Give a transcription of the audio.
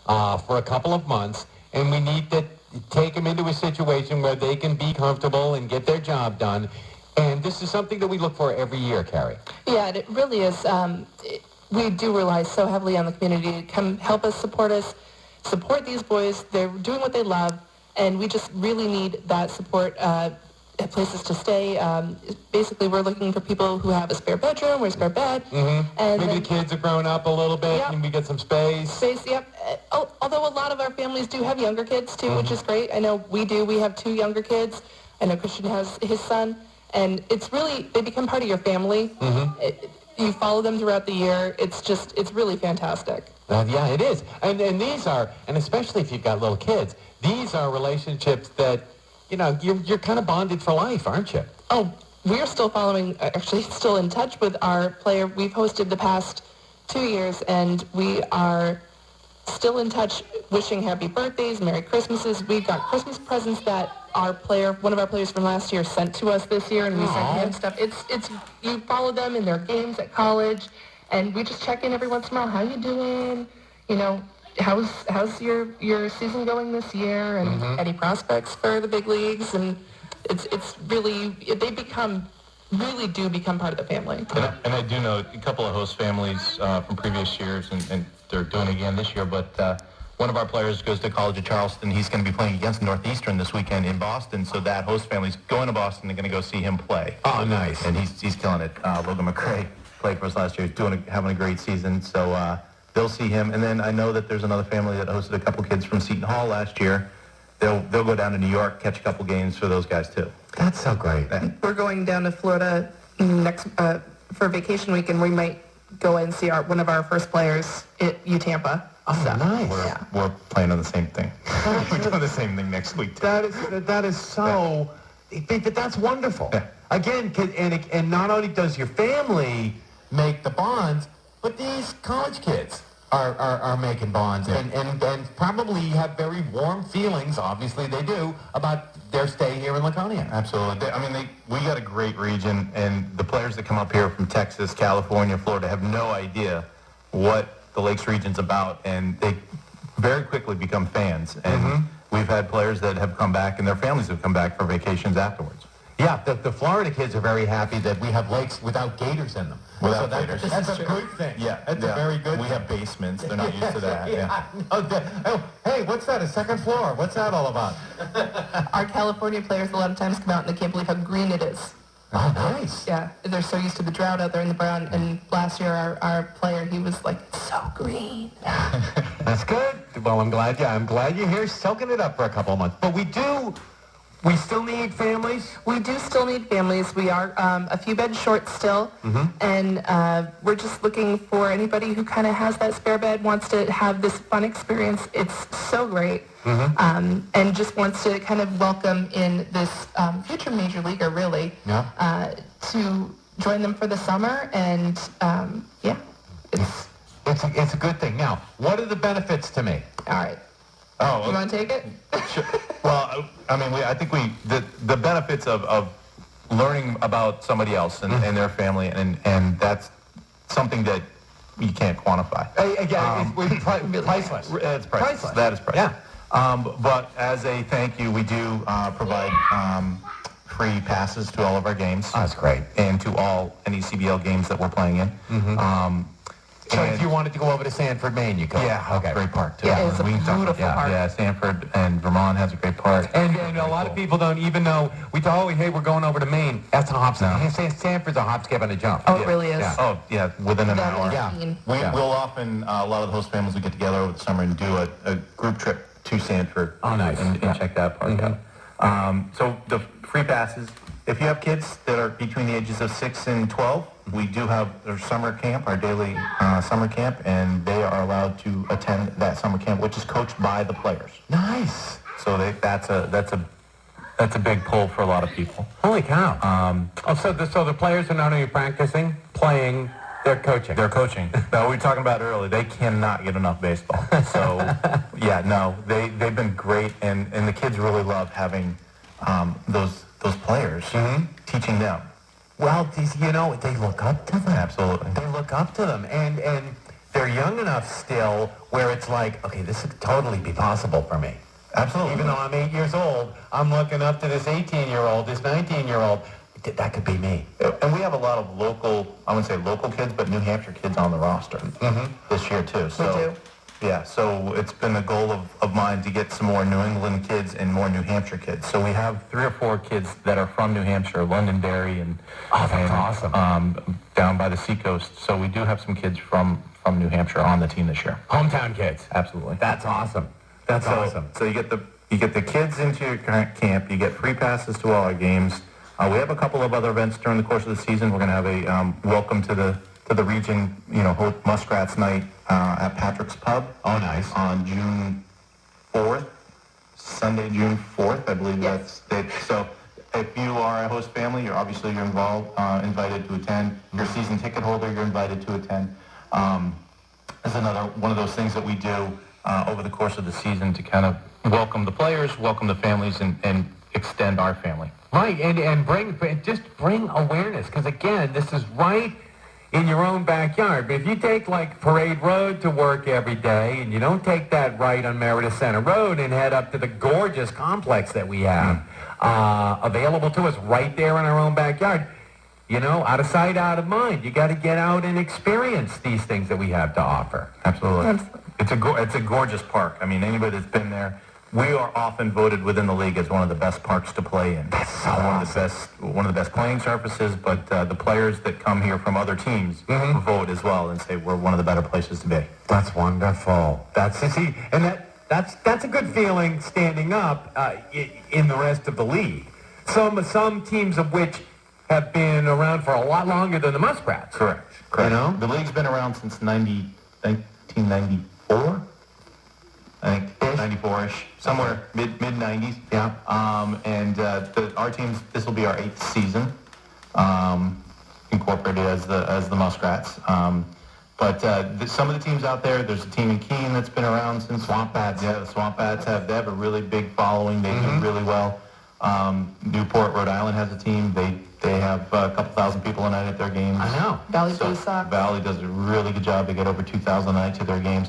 for a couple of months, and we need to take them into a situation where they can be comfortable and get their job done. And this is something that we look for every year, Carrie. Yeah, and it really is. We do rely so heavily on the community to come help us, support these boys. They're doing what they love, and we just really need that support, places to stay. Basically, we're looking for people who have a spare bedroom or a spare bed. Mm-hmm. And maybe the kids have grown up a little bit, and we get some space. Yep. Although a lot of our families do have younger kids, too, which is great. I know we do. We have 2 younger kids. I know Christian has his son. And it's really, they become part of your family. You follow them throughout the year. It's really fantastic. Yeah, it is. And these are, and especially if you've got little kids, these are relationships that, you're kind of bonded for life, aren't you? Oh, we're still still in touch with our player. We've hosted the past 2 years, and we are still in touch, wishing happy birthdays, Merry Christmases. We got Christmas presents that one of our players from last year sent to us this year, and we sent him stuff. It's you follow them in their games at college, and we just check in every once in a while. How you doing? How's your season going this year? And any prospects for the big leagues? And it's really, they really do become part of the family. And I do know a couple of host families from previous years, and they're doing it again this year, but one of our players goes to College of Charleston. He's going to be playing against Northeastern this weekend in Boston, so that host family's going to Boston. They're going to go see him play. Oh, nice. And he's killing it. Logan McCray played for us last year. He's having a great season, so they'll see him. And then I know that there's another family that hosted a couple kids from Seton Hall last year. They'll go down to New York, catch a couple games for those guys, too. That's so great. We're going down to Florida next for vacation week, and we might go and see one of our first players at Tampa. Oh, so, nice. We're playing on the same thing. We're doing the same thing next week, too. That is so... That's wonderful. Yeah. Again, and not only does your family make the bonds, but these college kids are making bonds, and probably have very warm feelings, obviously they do, about their stay here in Laconia. Absolutely. We got a great region, and the players that come up here from Texas, California, Florida have no idea what the Lakes region's about, and they very quickly become fans. And we've had players that have come back, and their families have come back for vacations afterwards. Yeah, the Florida kids are very happy that we have lakes without gators in them. Without gators. That's a good thing. Yeah, that's a very good We thing. have basements. They're not used to that. Hey, what's that? A second floor? What's that all about? Our California players a lot of times come out and they can't believe how green it is. Oh, nice. Yeah, they're so used to the drought out there in the brown. And last year, our player, he was like, so green. That's good. Well, I'm glad you're here soaking it up for a couple of months. But we still need families? We do still need families. We are a few beds short still. And we're just looking for anybody who kind of has that spare bed, wants to have this fun experience. It's so great. And just wants to kind of welcome in this future major leaguer, really, to join them for the summer. And, it's a good thing. Now, what are the benefits to me? All right. Oh, you want to take it? Sure. Well, I think the benefits of learning about somebody else and their family, and that's something that you can't quantify. It's priceless. It's priceless. That is priceless. Yeah. But as a thank you, we do provide free passes to all of our games. Oh, that's great. And to all NECBL games that we're playing in. So if you wanted to go over to Sanford, Maine, you could. Yeah, okay. Great park, too. Yeah, it's a beautiful park. Yeah, Sanford and Vermont has a great park. And a lot of people don't even know. We thought, hey, we're going over to Maine. That's a hop skip. No. Sanford's a hop, skip, and a jump. Oh, it really is. Yeah. Oh, yeah, within an hour. Yeah. We'll often, a lot of the host families will get together over the summer and do a group trip to Sanford. Oh, nice. And check that park out. So the free passes, if you have kids that are between the ages of 6 and 12, we do have our summer camp, our daily summer camp, and they are allowed to attend that summer camp, which is coached by the players. Nice. So that's a big pull for a lot of people. Holy cow. So the players are not only practicing, playing, they're coaching. They're coaching. No, we were talking about earlier. They cannot get enough baseball. So, they've been great, and the kids really love having those players teaching them. Well, they look up to them. Absolutely. They look up to them. And they're young enough still where it's like, okay, this could totally be possible for me. Absolutely. Even though I'm 8 years old, I'm looking up to this 18-year-old, this 19-year-old. That could be me. And we have a lot of local, I wouldn't say local kids, but New Hampshire kids on the roster this year too. So, do. Yeah, so it's been a goal of mine to get some more New England kids and more New Hampshire kids. So we have 3 or 4 kids that are from New Hampshire, Londonderry and awesome. Down by the seacoast. So we do have some kids from New Hampshire on the team this year. Hometown kids. Absolutely. That's awesome. That's awesome. So you get the kids into your camp. You get free passes to all our games. We have a couple of other events during the course of the season. We're going to have a welcome to the region, Hope Muskrats night at Patrick's Pub. Oh, nice. On June 4th, Sunday, June 4th, I believe that's it. So if you are a host family, you're invited to attend. If you're a season ticket holder, you're invited to attend. It's another one of those things that we do over the course of the season to kind of welcome the players, welcome the families, and extend our family. Right, and bring awareness, because again, this is right in your own backyard. But if you take like Parade Road to work every day, and you don't take that right on Meredith Center Road and head up to the gorgeous complex that we have available to us right there in our own backyard, out of sight, out of mind. You got to get out and experience these things that we have to offer. Absolutely. It's a gorgeous park. I mean, anybody that's been there, we are often voted within the league as one of the best parks to play in. That's so one of the best playing surfaces, but the players that come here from other teams vote as well and say we're one of the better places to be. That's wonderful. That's a good feeling standing up in the rest of the league. Some teams of which have been around for a lot longer than the Muskrats. Correct. The league's been around since 1994. I think 94-ish, somewhere mid-90s. Yeah. Our teams, this will be our 8th season, incorporated as the Muskrats. Some of the teams out there, there's a team in Keene that's been around since Swamp Bats. Yeah, the Swamp Bats have a really big following. They do really well. Newport, Rhode Island has a team. They have a couple thousand people a night at their games. I know. Valley Blue Sox. Valley does a really good job. They get over 2,000 a night to their games.